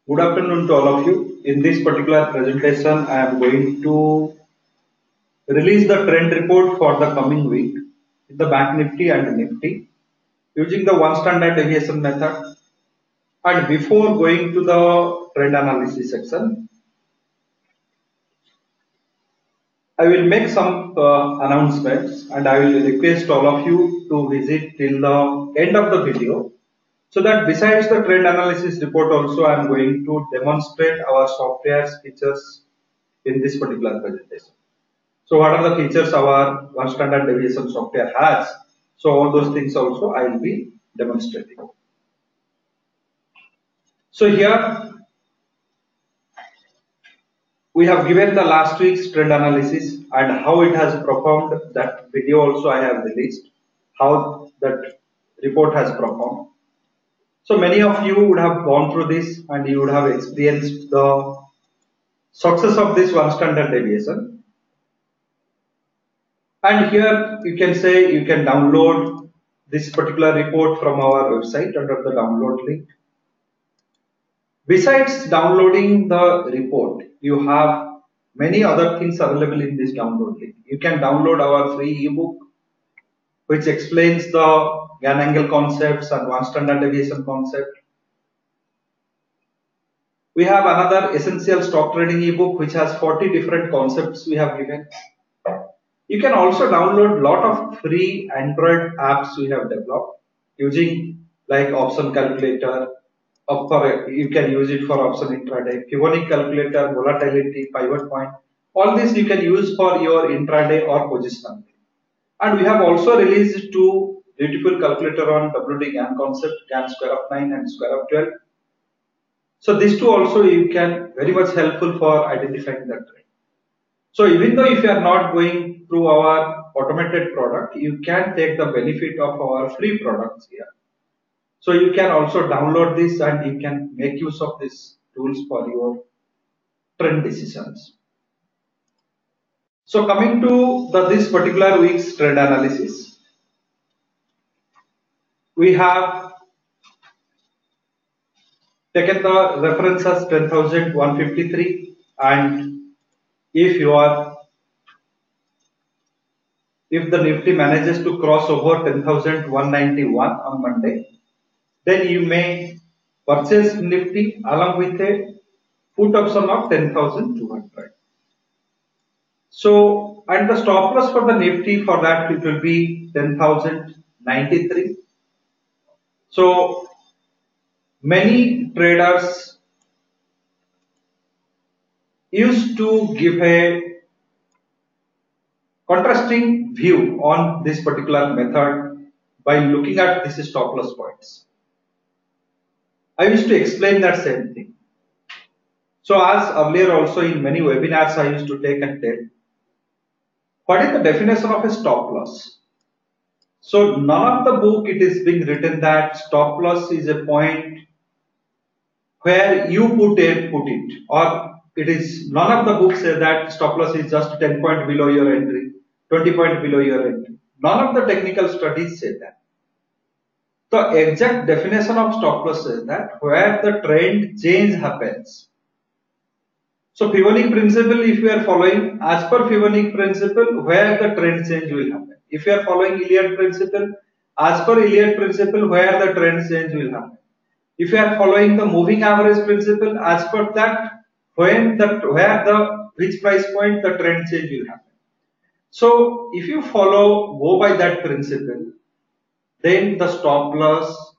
Good afternoon to all of you. In this particular presentation, I am going to release the trend report for the coming week in the Bank Nifty and Nifty using the one standard deviation method. And before going to the trend analysis section, I will make some announcements and I will request all of you to visit till the end of the video. So that besides the trend analysis report also I am going to demonstrate our software's features in this particular presentation. So what are the features our one standard deviation software has? So all those things also I will be demonstrating. So here we have given the last week's trend analysis and how it has performed. That video also I have released, how that report has performed. So many of you would have gone through this and you would have experienced the success of this one standard deviation. And here you can say you can download this particular report from our website under the download link. Besides downloading the report, you have many other things available in this download link. You can download our free ebook which explains the Gann angle concepts and one standard deviation concept. We have another essential stock trading ebook which has 40 different concepts we have given. You can also download lot of free Android apps we have developed using like option calculator. You can use it for option intraday, Fibonacci calculator, volatility, pivot point. All this you can use for your intraday or position. And we have also released two beautiful calculator on WD Gann concept, Gann square of 9 and square of 12. So these two also you can very much helpful for identifying that trend. So even though if you are not going through our automated product, you can take the benefit of our free products here. So you can also download this and you can make use of these tools for your trend decisions. So coming to this particular week's trend analysis, we have taken the reference as 10,153, and if the Nifty manages to cross over 10,191 on Monday, then you may purchase Nifty along with a put option of 10,200. So, and the stop loss for the Nifty for that it will be 10,093. So, many traders used to give a contrasting view on this particular method by looking at these stop loss points. I used to explain that same thing. So as earlier also in many webinars I used to take and tell, what is the definition of a stop loss? So none of the book it is being written that stop loss is a point where you put it, or it is none of the books say that stop loss is just 10 points below your entry, 20 points below your entry. None of the technical studies say that. The exact definition of stop loss is that where the trend change happens. So Fibonacci principle, if you are following as per Fibonacci principle, where the trend change will happen. If you are following Elliott principle, as per Elliott principle, where the trend change will happen. If you are following the moving average principle, as per that, which price point the trend change will happen. So if you go by that principle, then the stop loss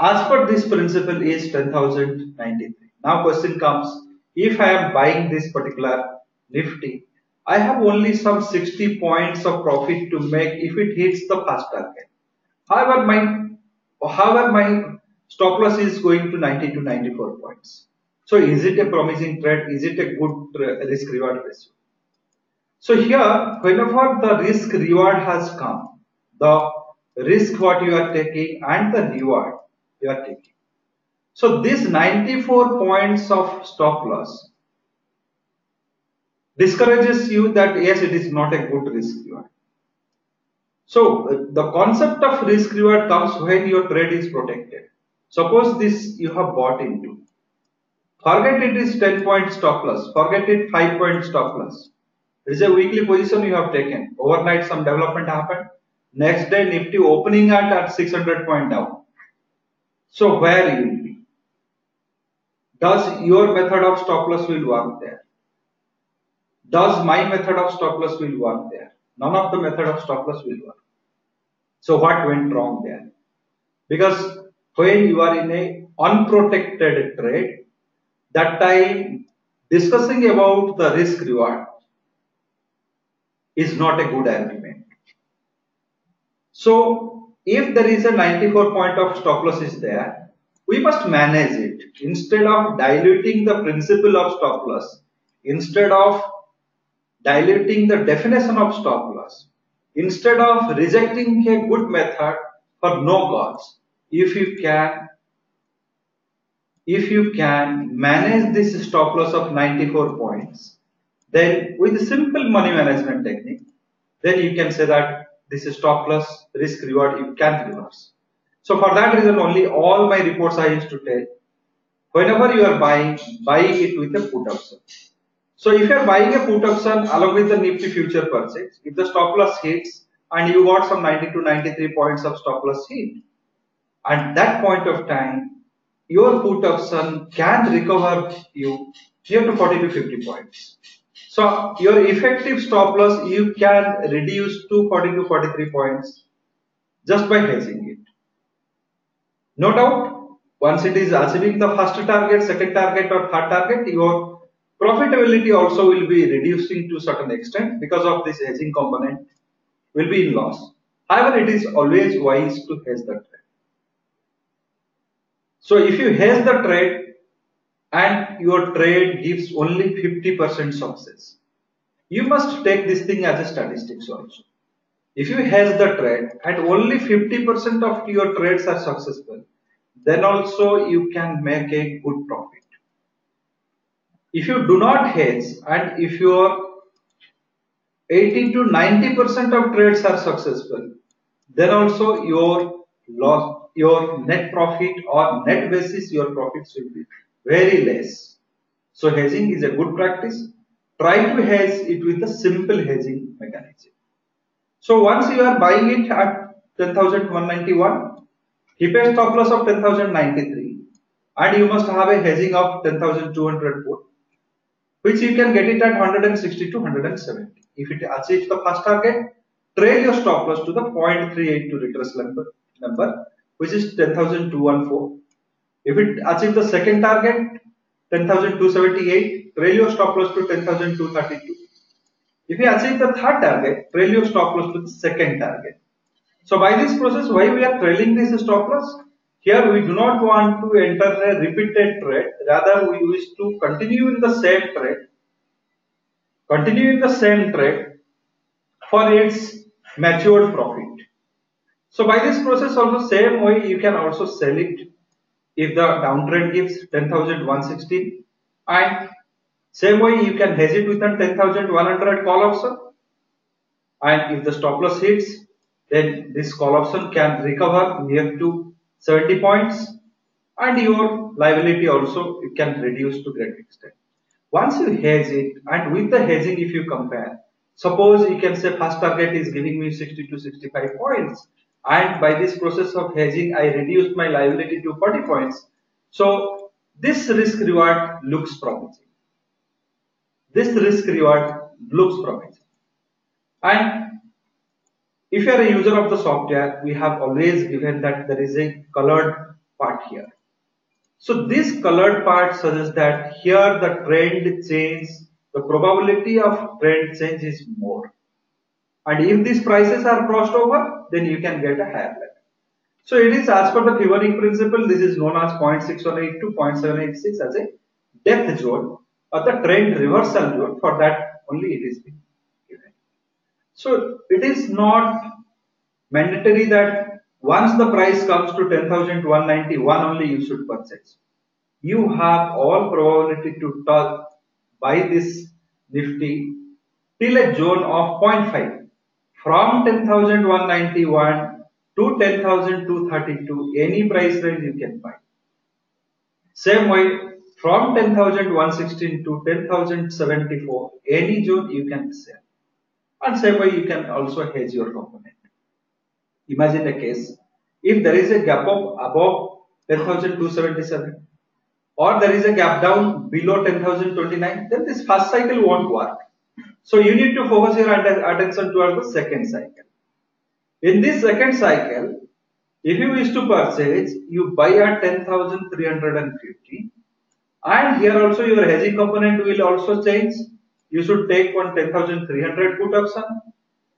as per this principle is 10,093. Now question comes, if I am buying this particular Nifty, I have only some 60 points of profit to make if it hits the first target. However, my stop loss is going to 90 to 94 points. So is it a promising trade? Is it a good risk reward ratio? So here, whenever the risk reward has come, the risk what you are taking and the reward you are taking. So this 94 points of stop loss discourages you that yes, it is not a good risk reward. So the concept of risk reward comes when your trade is protected. Suppose this you have bought into. Forget it is 10 point stop loss. Forget it 5 point stop loss. It is a weekly position you have taken. Overnight some development happened. Next day Nifty opening at 600 point down. So where you will be? Does your method of stop loss will work there? Does my method of stop loss will work there? None of the method of stop loss will work. So what went wrong there? Because when you are in a unprotected trade, that time discussing about the risk reward is not a good argument. So if there is a 94 point of stop loss is there, we must manage it. Instead of diluting the principle of stop loss, instead of diluting the definition of stop loss, instead of rejecting a good method for no cause, if you can manage this stop loss of 94 points, then with simple money management technique, then you can say that this is stop loss risk reward you can reverse. So for that reason only all my reports I used to tell, whenever you are buying, buy it with a put option. So if you are buying a put option along with the Nifty future purchase, if the stop loss hits and you got some 90 to 93 points of stop loss hit, at that point of time, your put option can recover you here to 40 to 50 points. So your effective stop loss you can reduce to 40 to 43 points just by hedging it. No doubt, once it is achieving the first target, second target or third target, your profitability also will be reducing to certain extent because of this hedging component will be in loss. However, it is always wise to hedge the trade. So if you hedge the trade and your trade gives only 50% success, you must take this thing as a statistics also. If you hedge the trade and only 50% of your trades are successful, then also you can make a good profit. If you do not hedge and if your 80 to 90% of trades are successful, then also your loss, your net profit or net basis, your profits will be very less. So hedging is a good practice. Try to hedge it with a simple hedging mechanism. So once you are buying it at 10,191, keep a stop loss of 10,093 and you must have a hedging of 10,204, which you can get it at 160 to 170. If it achieves the first target, trail your stop loss to the 0.38 to retrace number, which is 10,214. If it achieves the second target, 10,278, trail your stop loss to 10,232. If you achieve the third target, trail your stop loss to the second target. So by this process, why we are trailing this stop loss? Here we do not want to enter a repeated trade, rather we wish to continue in the same trade, for its matured profit. So by this process also same way you can also sell it if the downtrend gives 10,116, and same way you can hedge it with a 10,100 call option, and if the stop loss hits, then this call option can recover near to 70 points and your liability also it can reduce to great extent. Once you hedge it, and with the hedging if you compare, suppose you can say first target is giving me 60 to 65 points and by this process of hedging I reduced my liability to 40 points. So this risk reward looks promising. And if you are a user of the software, we have always given that there is a colored part here. So this colored part suggests that here the trend change, the probability of trend change is more. And if these prices are crossed over, then you can get a higher level. So it is as per the pivoting principle, this is known as 0.6182 to 0.786 as a depth zone or the trend reversal zone. For that only it is being given. So it is not mandatory that once the price comes to 10,191 only you should purchase. You have all probability to buy this Nifty till a zone of 0.5. From 10,191 to 10,232, any price range you can buy. Same way from 10,116 to 10,074, any zone you can sell. And same way you can also hedge your component. Imagine a case, if there is a gap up above 10,277 or there is a gap down below 10,029, then this first cycle won't work. So you need to focus your attention towards the second cycle. In this second cycle, if you wish to purchase, you buy at 10,350, and here also your hedging component will also change. You should take one 10,300 put option.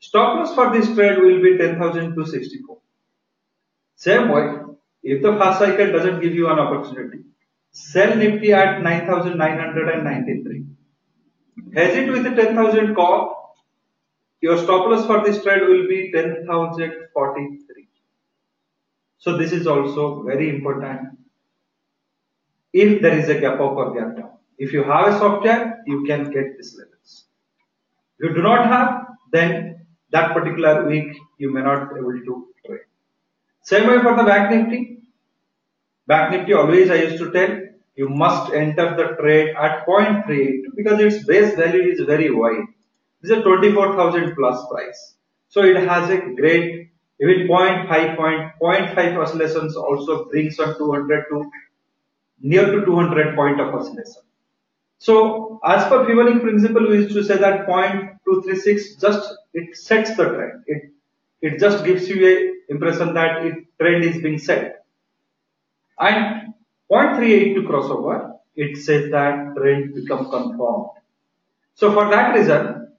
Stop loss for this trade will be 10,264. Same way, if the first cycle doesn't give you an opportunity, sell Nifty at 9,993. Hedge it with a 10,000 call. Your stop loss for this trade will be 10,043. So this is also very important. If there is a gap up or gap down, if you have a software, you can get these levels. If you do not have, then that particular week you may not be able to trade. Same way for the Bank Nifty. Bank Nifty always I used to tell, you must enter the trade at 0.38 because its base value is very wide. This is a 24,000 plus price. So it has a great, even 0.5 oscillations also brings on 200 to near to 200 point of oscillation. So as per Fibonacci principle, we used to say that 0.236 just it sets the trend. It just gives you a impression that trend is being set. And 0.38 to crossover, it says that trend become confirmed. So for that reason,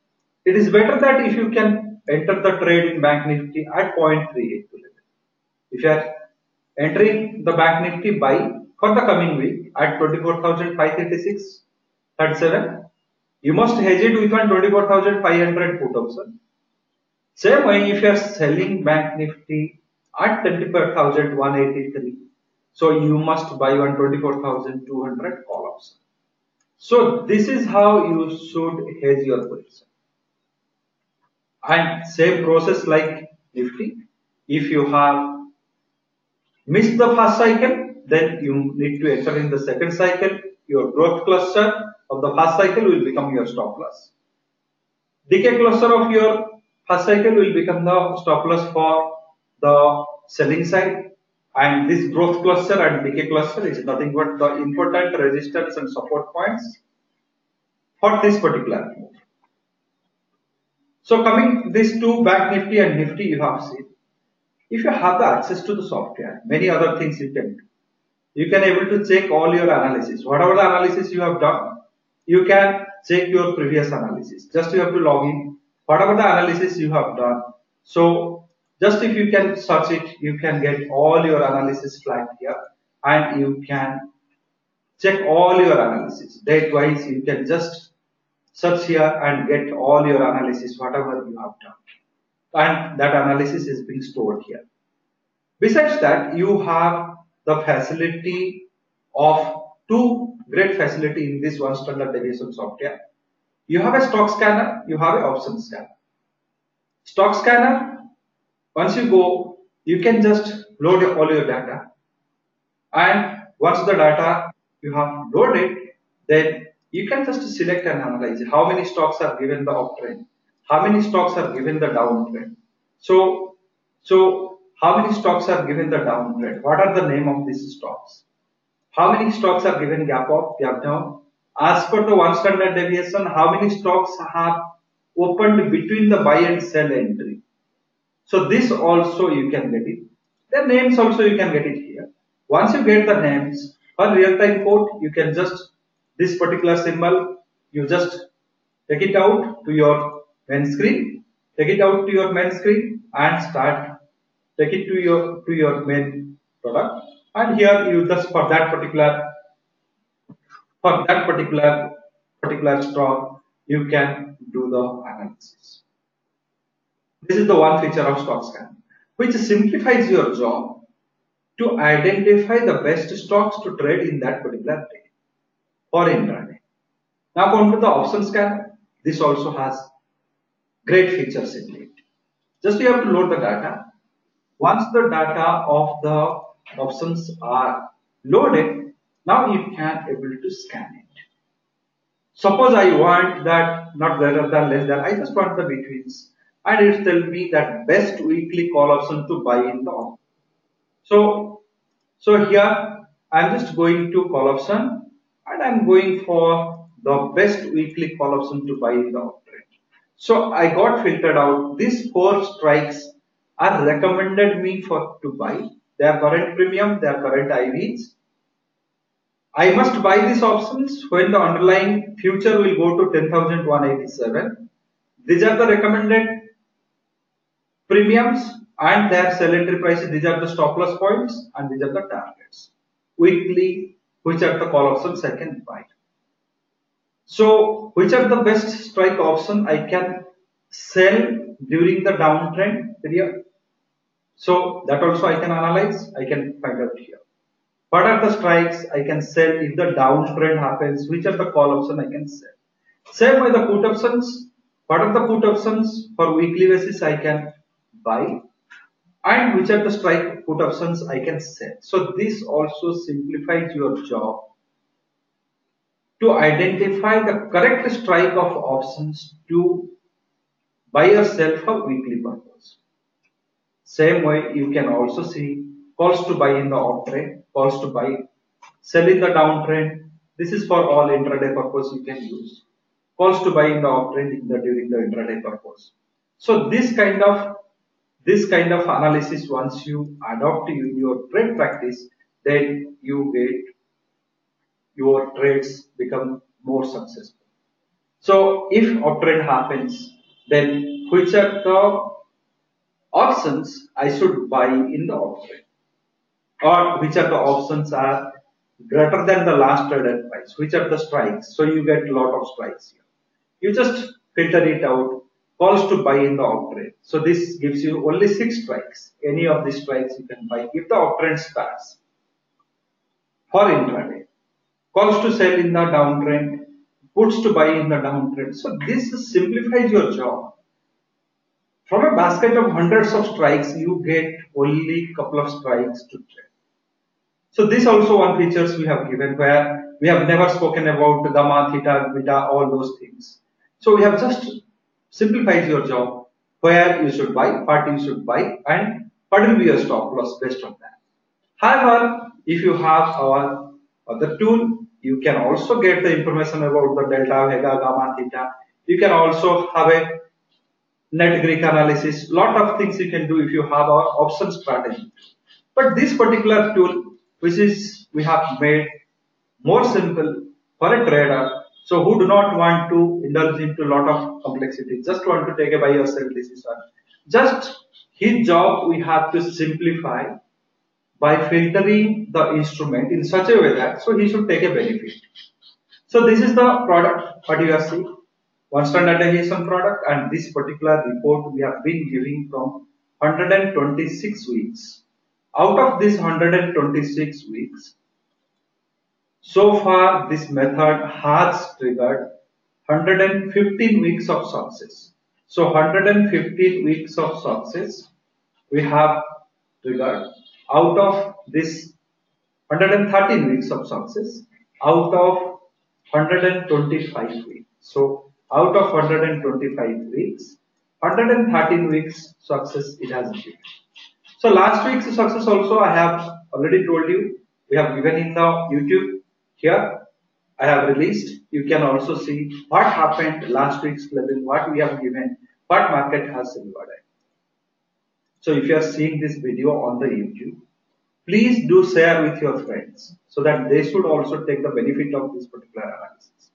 it is better that if you can enter the trade in Bank Nifty at 0.38. If you are entering the Bank Nifty buy for the coming week at 24,536.37, you must hedge it with one 24,500 put option. Same way, if you are selling Bank Nifty at 24,183, so you must buy one 24,200 call option. So this is how you should hedge your position. And same process like Nifty. If you have missed the first cycle, then you need to enter in the second cycle. Your growth cluster of the first cycle will become your stop loss. Decay cluster of your first cycle will become the stop loss for the selling side. And this growth cluster and decay cluster is nothing but the important resistance and support points for this particular move. So coming this to Bank Nifty and Nifty, you have seen. If you have the access to the software, many other things you can do. You can able to check all your analysis. Whatever the analysis you have done, you can check your previous analysis. Just you have to log in. Whatever the analysis you have done. So just if you can search it, you can get all your analysis flagged here, and you can check all your analysis. Date wise, you can just search here and get all your analysis, whatever you have done. And that analysis is being stored here. Besides that, you have the facility of two great facility in this one standard deviation software. You have a stock scanner, you have an option scanner. Stock scanner, once you go, you can just load all your data, and once the data you have loaded, then you can just select and analyze how many stocks are given the uptrend, how many stocks are given the downtrend. So how many stocks are given the downtrend? What are the name of these stocks? How many stocks are given gap up, gap down? As per the one standard deviation, how many stocks have opened between the buy and sell entry? So this also you can get it. The names also you can get it here. Once you get the names, for real-time quote, you can just, this particular symbol, you just take it out to your main screen, and start, take it to your main product, and here you just for that particular stock, you can do the analysis. This is the one feature of stock scan, which simplifies your job to identify the best stocks to trade in that particular day or intraday. Now come to the option scanner. This also has great features in it. Just you have to load the data. Once the data of the options are loaded, Now you can able to scan it. Suppose I want that not greater than less than, I just want the betweens, and it tell me that best weekly call option to buy in the option. So here I'm just going to call option and I'm going for the best weekly call option to buy in the option. So I got filtered out. These four strikes are recommended me for to buy. Their current premium, their current IVs. I must buy these options when the underlying future will go to 10,187. These are the recommended premiums and their sell entry prices. These are the stop loss points and these are the targets. Weekly, which are the call options I can buy. So, which are the best strike option I can sell during the downtrend period? So, that also I can analyze, I can find out here. What are the strikes I can sell if the downtrend happens? Which are the call option I can sell? Same way the put options. What are the put options for weekly basis I can buy? And which are the strike put options I can sell? So this also simplifies your job to identify the correct strike of options to buy or sell for weekly purpose. Same way you can also see calls to buy in the uptrend, calls to buy, sell in the downtrend. This is for all intraday purpose you can use. Calls to buy in the uptrend during the intraday purpose. So this kind of analysis, once you adopt in your trade practice, then you get your trades become more successful. So if uptrend happens, then which are the options I should buy in the uptrend, or which are the options are greater than the last traded price, which are the strikes. So you get a lot of strikes here. You just filter it out, calls to buy in the uptrend. So this gives you only 6 strikes. Any of these strikes you can buy if the uptrend starts for intraday. Calls to sell in the downtrend, puts to buy in the downtrend. So this simplifies your job. From a basket of hundreds of strikes, you get only couple of strikes to trade. So this also one features we have given, where we have never spoken about gamma, theta, beta, all those things. So we have just simplified your job, where you should buy, what you should buy, and what will be your stop loss based on that. However, if you have our other tool, you can also get the information about the delta, vega, gamma, theta. You can also have a net Greek analysis. Lot of things you can do if you have our option strategy. But this particular tool, which is we have made more simple for a trader, so who do not want to indulge into a lot of complexity, just want to take a buy or sell decision. Just his job we have to simplify by filtering the instrument in such a way that so he should take a benefit. So this is the product what you are seeing, one standard deviation product, and this particular report we have been giving from 126 weeks. Out of this 126 weeks, so far this method has triggered 115 weeks of success. So 115 weeks of success we have triggered out of this 113 weeks of success out of 125 weeks. So out of 125 weeks, 113 weeks success it has achieved. So last week's success also I have already told you, we have given in the YouTube here. I have released. You can also see what happened last week's level, what we have given, what market has rewarded. So if you are seeing this video on the YouTube, please do share with your friends so that they should also take the benefit of this particular analysis.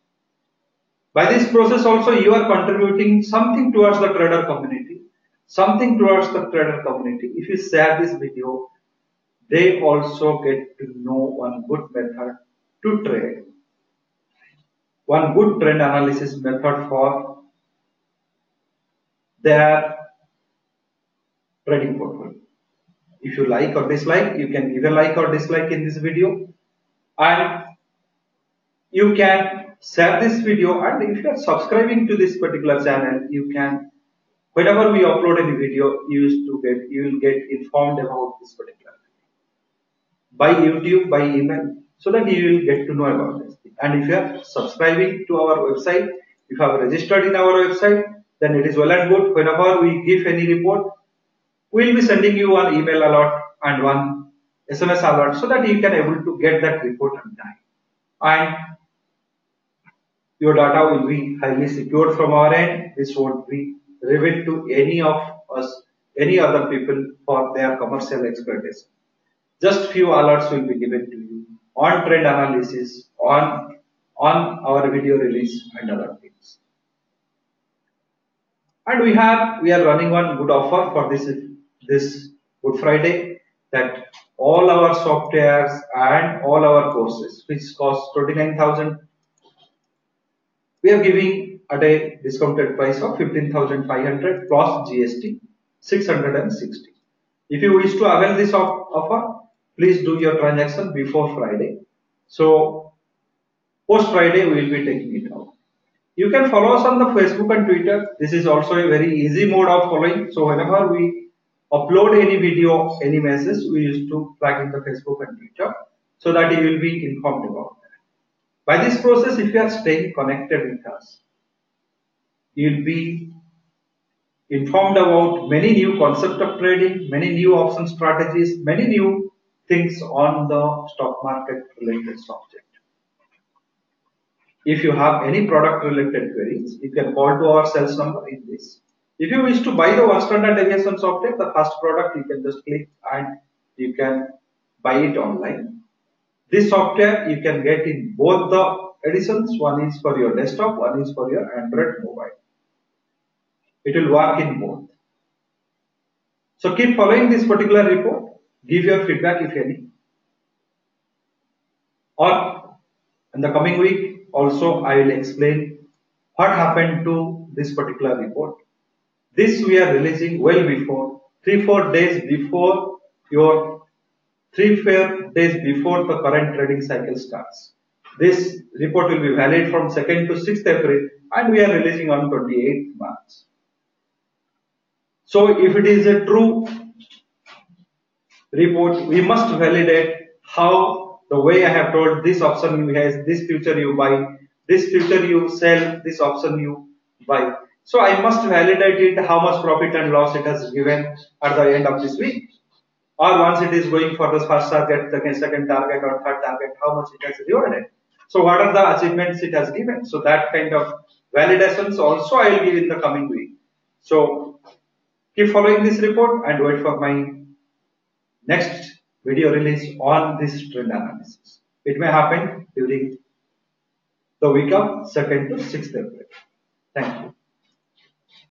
By this process also you are contributing something towards the trader community, If you share this video, they also get to know one good method to trade, one good trend analysis method for their trading portfolio. If you like or dislike, you can give a like or dislike in this video, and you can share this video, and if you are subscribing to this particular channel, you can, whenever we upload any video, you will get informed about this particular video by YouTube, by email. so that you will get to know about this thing. And if you are subscribing to our website, if you have registered in our website, then it is well and good. Whenever we give any report, we will be sending you one email alert and one SMS alert so that you can able to get that report on time. And your data will be highly secured from our end. This won't be revealed to any of us, any other people for their commercial exploitation. Just few alerts will be given to you on trend analysis, on our video release and other things. And we are running one good offer for this Good Friday, that all our softwares and all our courses, which cost 29,000, we are giving at a discounted price of 15,500 plus GST 660. If you wish to avail this offer, please do your transaction before Friday. So post Friday we will be taking it out. You can follow us on the Facebook and Twitter. This is also a very easy mode of following. So whenever we upload any video, any message, we used to flag in the Facebook and Twitter so that you will be informed about that. By this process, if you are staying connected with us, you will be informed about many new concepts of trading, many new option strategies, many new things on the stock market related subject. If you have any product related queries, you can call to our sales number in this. If you wish to buy the one standard deviation software, the first product, you can just click and you can buy it online. This software you can get in both the editions. One is for your desktop, one is for your Android mobile. It will work in both. So keep following this particular report. Give your feedback if any. Or in the coming week also I will explain what happened to this particular report. This we are releasing well before, 3-4 days before the current trading cycle starts. This report will be valid from 2nd to 6th April and we are releasing on 28th March. So if it is a true report, we must validate how the way I have told this option you has, this future you buy, this future you sell, this option you buy. So I must validate it, how much profit and loss it has given at the end of this week. Or once it is going for the first target, second target or third target, how much it has rewarded. So what are the achievements it has given? So that kind of validations also I will give in the coming week. So keep following this report and wait for my next video release on this trend analysis. It may happen during the week of 2nd to 6th April. Thank you.